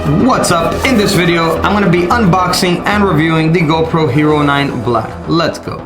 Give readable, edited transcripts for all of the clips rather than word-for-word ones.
What's up? In this video, I'm going to be unboxing and reviewing the GoPro Hero 9 Black. Let's go.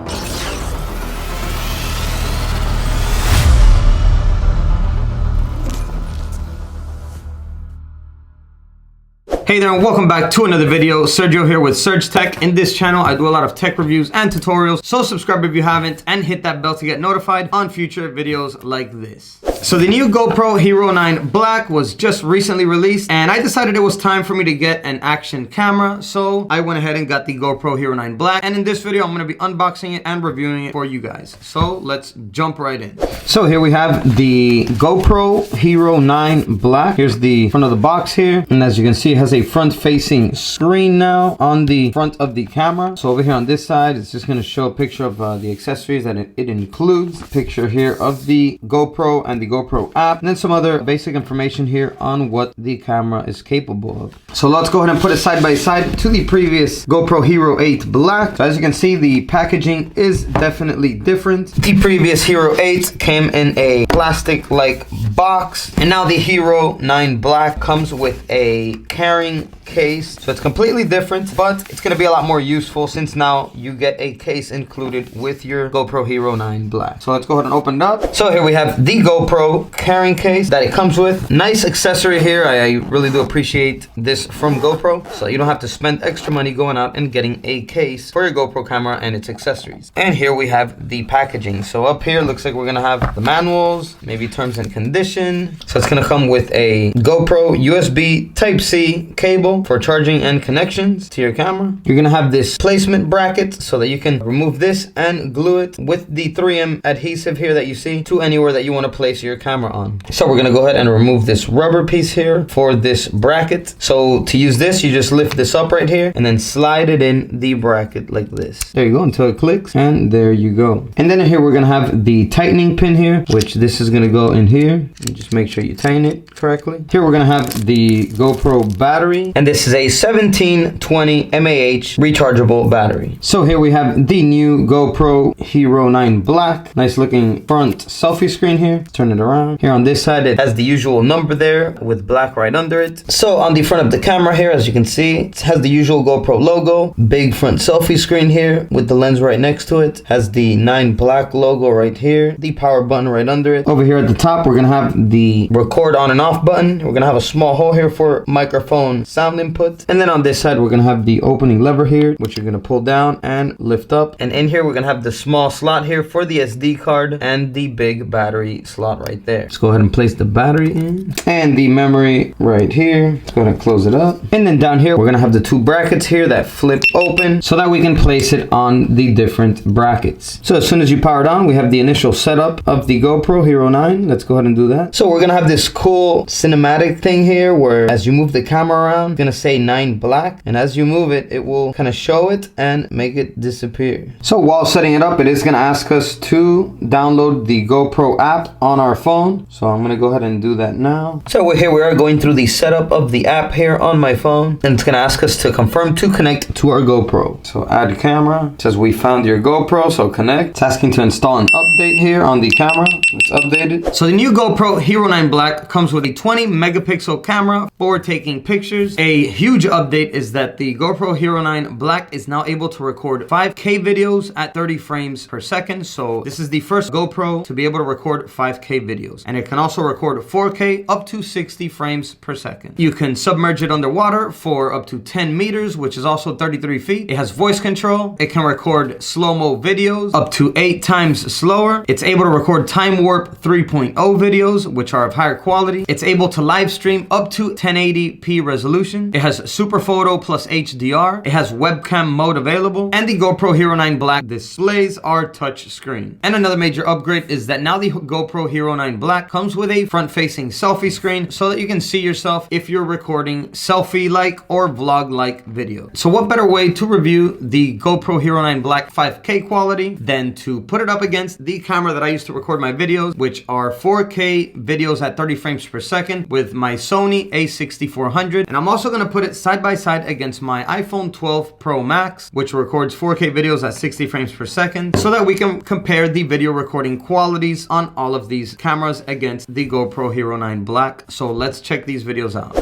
Hey there and welcome back to another video. Sergio here with Serg-Tech. In this channel, I do a lot of tech reviews and tutorials, so subscribe if you haven't and hit that bell to get notified on future videos like this. So the new GoPro Hero 9 Black was just recently released and I decided it was time for me to get an action camera, so I went ahead and got the GoPro Hero 9 Black, and in this video I'm going to be unboxing it and reviewing it for you guys. So let's jump right in. So here we have the GoPro Hero 9 Black. Here's the front of the box here, and as you can see it has a front-facing screen now on the front of the camera. So over here on this side, it's just going to show a picture of the accessories that it includes. A picture here of the GoPro and the GoPro app, and then some other basic information here on what the camera is capable of. So let's go ahead and put it side by side to the previous GoPro Hero 8 Black. So as you can see, the packaging is definitely different. The previous Hero 8 came in a plastic-like box, and now the Hero 9 Black comes with a carrying case. So it's completely different, but it's going to be a lot more useful since now you get a case included with your GoPro Hero 9 Black. So let's go ahead and open it up. So here we have the GoPro carrying case that it comes with. Nice accessory here. I really do appreciate this from GoPro, so you don't have to spend extra money going out and getting a case for your GoPro camera and its accessories. And here we have the packaging. So up here looks like we're going to have the manuals, maybe terms and condition. So it's going to come with a GoPro USB Type-C cable for charging and connections to your camera. You're gonna have this placement bracket so that you can remove this and glue it with the 3M adhesive here that you see to anywhere that you want to place your camera on. So we're gonna go ahead and remove this rubber piece here for this bracket. So to use this, you just lift this up right here and then slide it in the bracket like this. There you go, until it clicks, and there you go. And then here we're gonna have the tightening pin here, which this is gonna go in here. And just make sure you tighten it correctly. Here we're gonna have the GoPro battery, and this is a 1720 mAh rechargeable battery. So here we have the new GoPro Hero 9 Black. Nice looking front selfie screen here. Turn it around. Here on this side it has the usual number there with black right under it. So on the front of the camera here, as you can see, it has the usual GoPro logo. Big front selfie screen here with the lens right next to it. Has the 9 Black logo right here. The power button right under it. Over here at the top we're gonna have the record on and off button. We're gonna have a small hole here for microphone sound input, and then on this side we're gonna have the opening lever here, which you're gonna pull down and lift up, and in here we're gonna have the small slot here for the SD card and the big battery slot right there. Let's go ahead and place the battery in, and the memory right here. Let's go ahead and close it up, and then down here we're gonna have the two brackets here that flip open so that we can place it on the different brackets. So as soon as you power it on, we have the initial setup of the GoPro Hero 9. Let's go ahead and do that. So we're gonna have this cool cinematic thing here where as you move the camera around, it's gonna say 9 Black, and as you move it, it will kind of show it and make it disappear. So while setting it up, it is gonna ask us to download the GoPro app on our phone. So I'm gonna go ahead and do that now. So here we are going through the setup of the app here on my phone, and it's gonna ask us to confirm to connect to our GoPro. So add camera. It says we found your GoPro, so connect. It's asking to install an update here on the camera. It's updated. So the new GoPro Hero 9 Black comes with a 20 megapixel camera for taking pictures. A huge update is that the GoPro Hero 9 Black is now able to record 5K videos at 30 frames per second. So this is the first GoPro to be able to record 5K videos, and it can also record 4K up to 60 frames per second. You can submerge it underwater for up to 10 meters, which is also 33 feet. It has voice control. It can record slow-mo videos up to 8 times slower. It's able to record time warp 3.0 videos, which are of higher quality. It's able to live stream up to 1080p resolution. It has Super Photo plus HDR. It has webcam mode available, and the GoPro Hero 9 Black displays are touch screen. And another major upgrade is that now the GoPro Hero 9 Black comes with a front-facing selfie screen so that you can see yourself if you're recording selfie-like or vlog-like video. So what better way to review the GoPro Hero 9 Black 5K quality than to put it up against the camera that I used to record my videos, which are 4K videos at 30 frames per second with my Sony A6400. And I'm also going to put it side by side against my iPhone 12 Pro Max, which records 4K videos at 60 frames per second, so that we can compare the video recording qualities on all of these cameras against the GoPro Hero 9 Black. So let's check these videos out.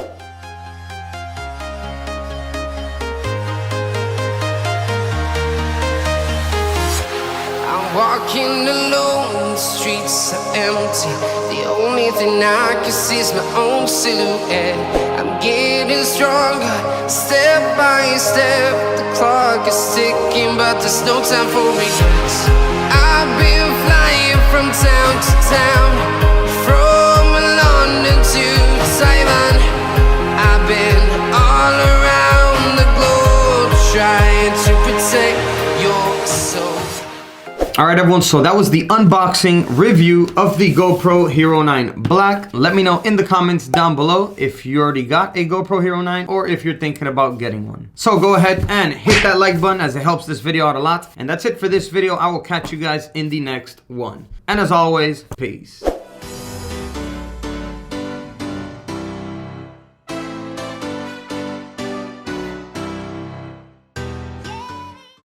walking alone, the streets are empty. The only thing I can see is my own silhouette. I'm getting stronger, step by step. The clock is ticking, but there's no time for regrets. I've been flying from town to town, from London to Taiwan. I've been all around the globe, trying to protect your soul. Alright everyone, so that was the unboxing review of the GoPro Hero 9 Black. Let me know in the comments down below if you already got a GoPro Hero 9 or if you're thinking about getting one. So go ahead and hit that like button as it helps this video out a lot. And that's it for this video. I will catch you guys in the next one. And as always, peace.